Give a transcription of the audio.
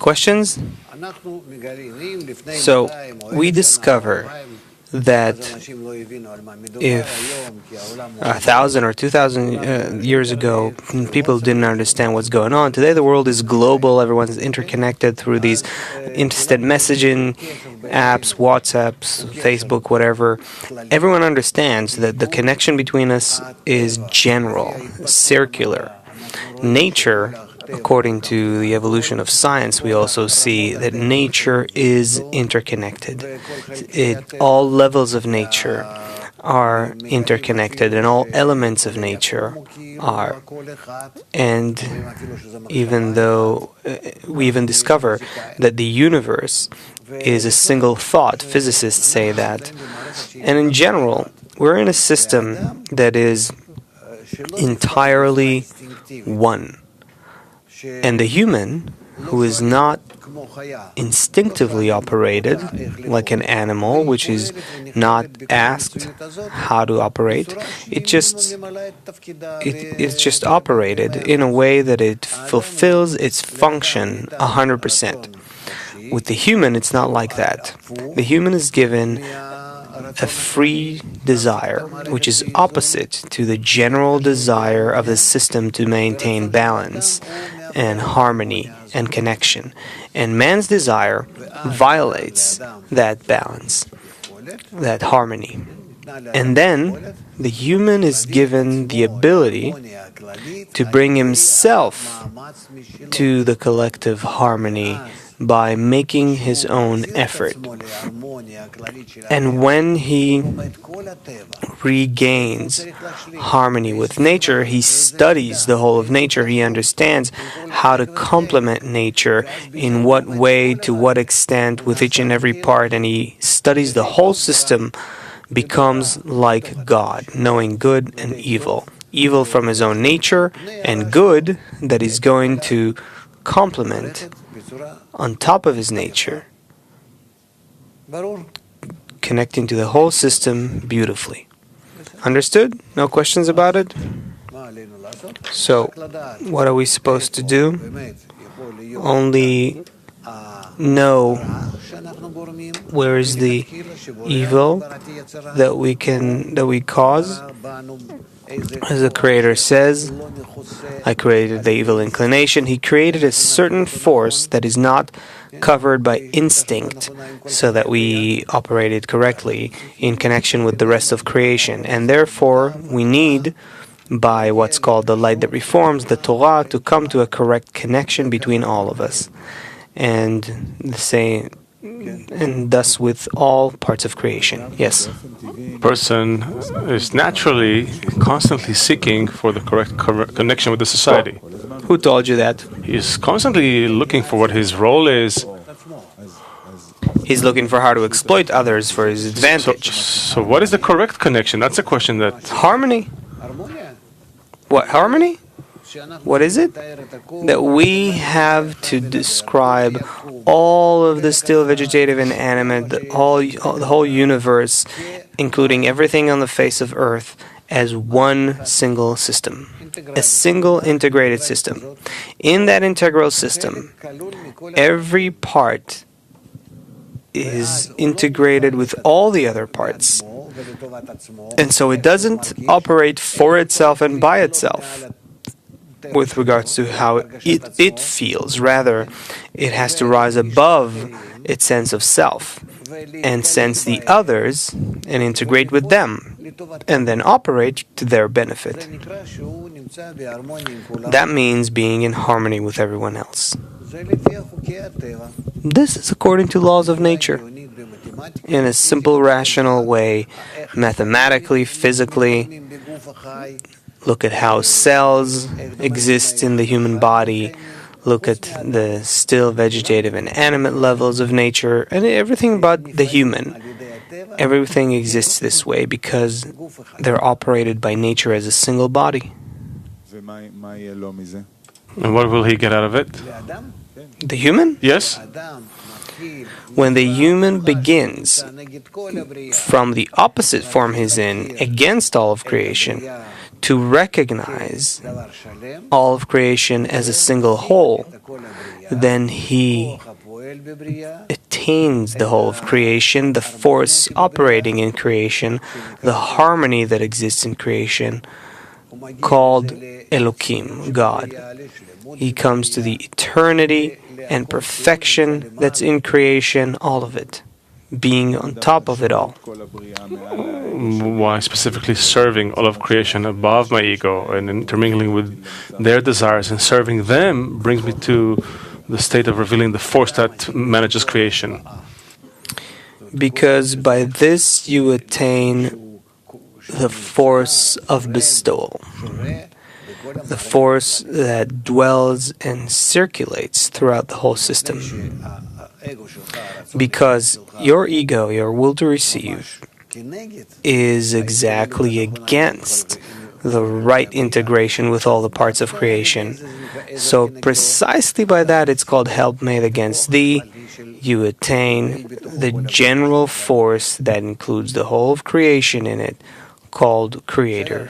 Questions? So, we discover that if 1,000 or 2,000 years ago people didn't understand what's going on, today the world is global, everyone's interconnected through these instant messaging apps, WhatsApps, Facebook, whatever. Everyone understands that the connection between us is general, circular. Nature, according to the evolution of science, we also see that nature is interconnected. All levels of nature are interconnected, and all elements of nature are. And even though we even discover that the universe is a single thought, physicists say that. And in general, we're in a system that is entirely one. And the human, who is not instinctivly operated like an animal, which is not asked how to operate, it's just operated in a way that it fulfills its function 100%. With the human, it's not like that. The human is given a free desire, which is opposite to the general desire of the system to maintain balance and harmony and connection. And man's desire violates that balance, that harmony. And then the human is given the ability to bring himself to the collective harmony by making his own effort. And when he regains harmony with nature, he studies the whole of nature. He understands how to complement nature, in what way, to what extent, with each and every part, and he studies the whole system, becomes like God, knowing good and evil. Evil from his own nature, and good that he's going to complement on top of his nature, connecting to the whole system beautifully. Understood? No questions about it? So, what are we supposed to do? Only know where is the evil that we cause. As the Creator says, I created the evil inclination. He created a certain force that is not covered by instinct, so that we operate it correctly in connection with the rest of creation. And therefore, we need, by what's called the light that reforms, the Torah, to come to a correct connection between all of us. And the same, and thus with all parts of creation. Yes? Person is naturally constantly seeking for the correct connection with the society. Who told you that? He's constantly looking for what his role is. He's looking for how to exploit others for his advantage. So what is the correct connection? That's a question that... Harmony. What, harmony? What is it? That we have to describe all of the still vegetative and animate, the whole universe, including everything on the face of Earth, as one single system. A single integrated system. In that integral system, every part is integrated with all the other parts. And so it doesn't operate for itself and by itself with regards to how it feels. Rather, it has to rise above its sense of self and sense the others and integrate with them and then operate to their benefit. That means being in harmony with everyone else. This is according to laws of nature, in a simple, rational way, mathematically, physically. Look at how cells exist in the human body. Look at the still vegetative and animate levels of nature, and everything about the human. Everything exists this way because they're operated by nature as a single body. And what will he get out of it? The human? Yes? When the human begins from the opposite form he's in, against all of creation, to recognize all of creation as a single whole, then he attains the whole of creation, the force operating in creation, the harmony that exists in creation, called Elohim, God. He comes to the eternity and perfection that's in creation, all of it, being on top of it all. Why specifically serving all of creation above my ego and intermingling with their desires and serving them brings me to the state of revealing the force that manages creation? Because by this you attain the force of bestowal, the force that dwells and circulates throughout the whole system. Because your ego, your will to receive, is exactly against the right integration with all the parts of creation. So precisely by that it's called helpmate against thee. You attain the general force that includes the whole of creation in it, called Creator.